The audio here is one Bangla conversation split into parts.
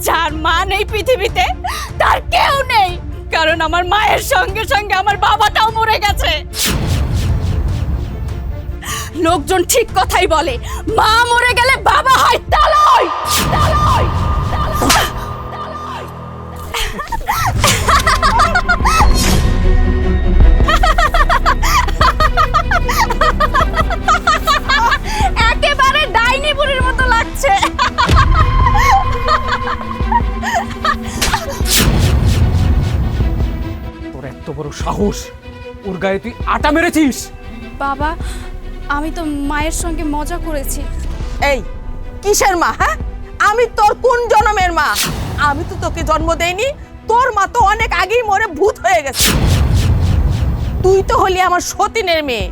যার মা নেই পৃথিবীতে তার কেউ নেই, কারণ আমার মায়ের সঙ্গে সঙ্গে আমার বাবাটাও মরে গেছে। লোকজন ঠিক কথাই বলে, মা মরে গেলে বাবা হয় তালয় তালয় তালয়। একেবারে ডাইনি বুড়ির মতো লাগছে। তোর এত বড় সাহস, ওর গায়ে তুই আটা মেরেছিস? বাবা, আমি তো মায়ের সঙ্গে মজা করেছি। এই কিসের মা? হ্যাঁ, আমি তোর কোন জন্মের মা? আমি তো তোকে জন্ম দেইনি, তোর মা তো অনেক আগেই মরে ভূত হয়ে গেছে। তুই তো হলি আমার সতীনের মেয়ে,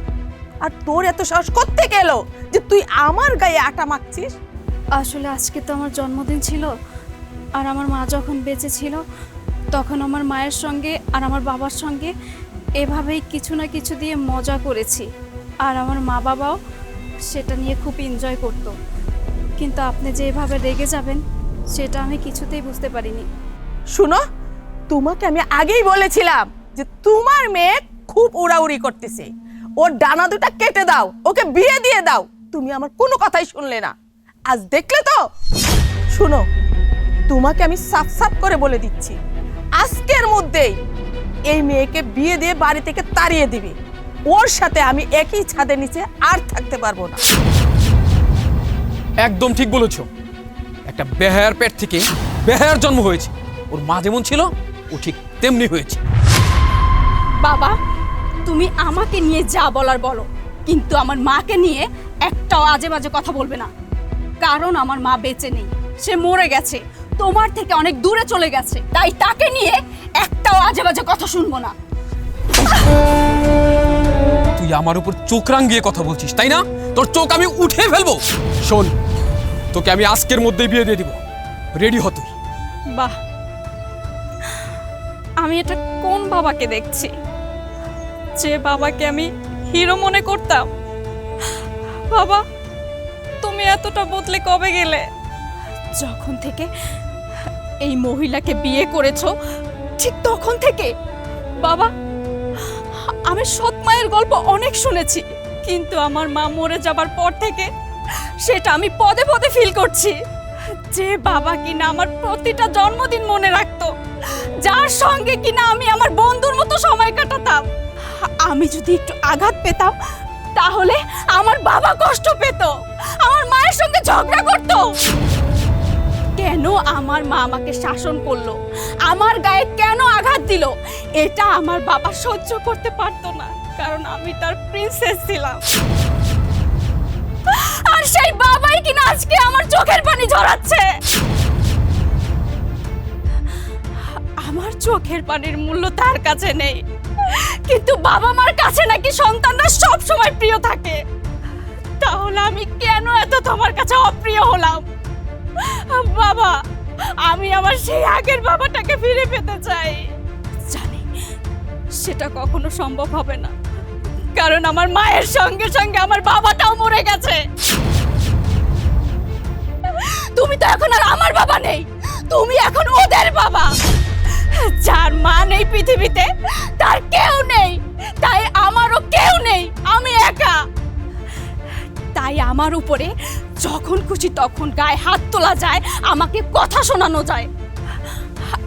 আর তোর এত সাহস কোত্থেকে এলো যে তুই আমার গায়ে আটা মাখছিস? আসলে আজকে তো আমার জন্মদিন ছিল, আর আমার মা যখন বেঁচে ছিল তখন আমার মায়ের সঙ্গে আর আমার বাবার সঙ্গে এভাবেই কিছু না কিছু দিয়ে মজা করেছি, আর আমার মা বাবাও সেটা নিয়ে খুব এনজয় করতো। কিন্তু আপনি যে এভাবে রেগে যাবেন সেটা আমি কিছুতেই বুঝতে পারিনি। শুনো, তোমাকে আমি আগেই বলেছিলাম যে তোমার মেয়ে খুব উড়াউড়ি করতেছে, ওর ডানা দুটা কেটে দাও, ওকে বিয়ে দিয়ে দাও। তুমি আমার কোনো কথাই শুনলে না, আজ দেখলে তো। শুনো, তোমাকে আমি সাফ সাফ করে বলে দিচ্ছি, আজকের মধ্যেই এই মেয়েকে বিয়ে দিয়ে বাড়ি থেকে তাড়িয়ে দিবি। ওর সাথে আমি একই ছাদের নিচে আর থাকতে পারবো না। একদম ঠিক বলেছ। একটা বেহায়ার পেট থেকে বেহায়ার জন্ম হয়েছে। ওর মা যেমন ছিল ও ঠিক তেমনি হয়েছে। বাবা, তুমি আমাকে নিয়ে যা বলার বলো, কিন্তু আমার মাকে নিয়ে একটাও আজে বাজে কথা বলবে না। কারণ আমার মা বেঁচে নেই, সে মরে গেছে, তোমার থেকে অনেক দূরে চলে গেছে, তাই তাকে নিয়ে একটাও আজে বাজে কথা শুনবো না। তুই আমার উপর চোখ রাঙিয়ে কথা বলছিস, তাই না? তোর চোখ আমি উঠে ফেলবো। শোন, তোকে আমি আজকের মধ্যেই বিয়ে দিয়ে দিব। রেডি হ তুই। বাহ, আমি এটা কোন বাবাকে দেখছি, যে বাবাকে আমি হিরো মনে করতাম। বাবা, তুমি এতটা বদলে কবে গেলে? যখন থেকে এই মহিলাকে বিয়ে করেছো ঠিক তখন থেকে। বাবা, আমি সৎ মায়ের গল্প অনেক শুনেছি, কিন্তু আমার মা মরে যাবার পর থেকে সেটা আমি পদে পদে ফিল করছি। যে বাবা কিনা আমার প্রতিটা জন্মদিন মনে রাখতো, যার সঙ্গে কিনা আমি আমার বন্ধুর মতো সময় কাটাতাম। আমি যদি একটু আঘাত পেতাম তাহলে আমার বাবা কষ্ট পেত, আমার মায়ের সঙ্গে ঝগড়া করত। কেন আমার মা আমাকে শাসন করলো, আমার গায়ে কেন আঘাত দিল, এটা আমার বাবা সহ্য করতে পারতো না, কারণ আমি তার প্রিন্সেস ছিলাম। আর সেই বাবাই কিনা আজকে আমার চোখের পানি ঝরাচ্ছে। আমার চোখের পানির মূল্য তার কাছে নেই, কিন্তু বাবা মার কাছে নাকি সন্তানরা সব সময় প্রিয় থাকে। তাহলে আমি কেন এত তোমার কাছে অপ্রিয় হলাম? বাবা, আমি আমার সেই আগের বাবাটাকে ফিরে পেতে চাই। জানি সেটা কখনো সম্ভব হবে না, কারণ আমার মায়ের সঙ্গে সঙ্গে আমার বাবাটাও মরে গেছে। তুমি তো এখন আর আমার বাবা নেই, তুমি এখন ওদের বাবা। যার মা নেই পৃথিবীতে তার কেউ নেই, তাই আমারও কেউ নেই, আমি একা। তাই আমার উপরে যখন খুশি তখন গায়ে হাত তোলা যায়, আমাকে কথা শোনানো যায়,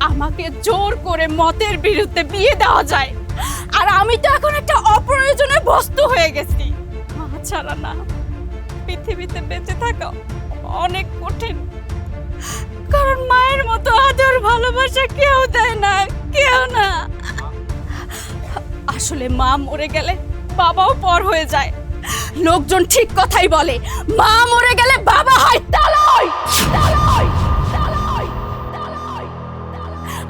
আমাকে জোর করে মতের বিরুদ্ধে বিয়ে দেওয়া যায়। আর আমি তো এখন একটা অপ্রয়োজনীয় বস্তু হয়ে গেছি। মা ছাড়া না পৃথিবীতে বেঁচে থাকা অনেক কঠিন, কারণ মায়ের মতো আদর ভালোবাসা কেউ দেয় না, কেউ না। আসলে মা মরে গেলে বাবাও পর হয়ে যায়। লোকজন ঠিক কথাই বলে, মা মরে গেলে বাবা হয় তালয় তালয় তালয় তালয়।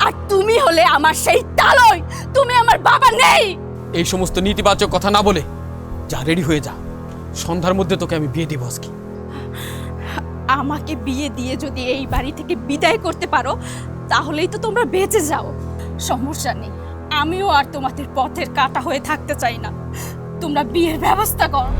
আর তুমি হলে আমার সেই তালয়, তুমি আমার বাবা নেই। এই সমস্ত নীতিবাচক কথা না বলে যা, রেডি হয়ে যা। সন্ধ্যার মধ্যে তোকে আমি বিয়ে দিব আজকে। আমাকে বিয়ে দিয়ে যদি এই বাড়ি থেকে বিদায় করতে পারো তাহলেই তো তোমরা বেঁচে যাও, সমস্যা নেই। আমিও আর তোমাদের পথের কাঁটা হয়ে থাকতে চাই না। তোমরা বিয়ের ব্যবস্থা করো।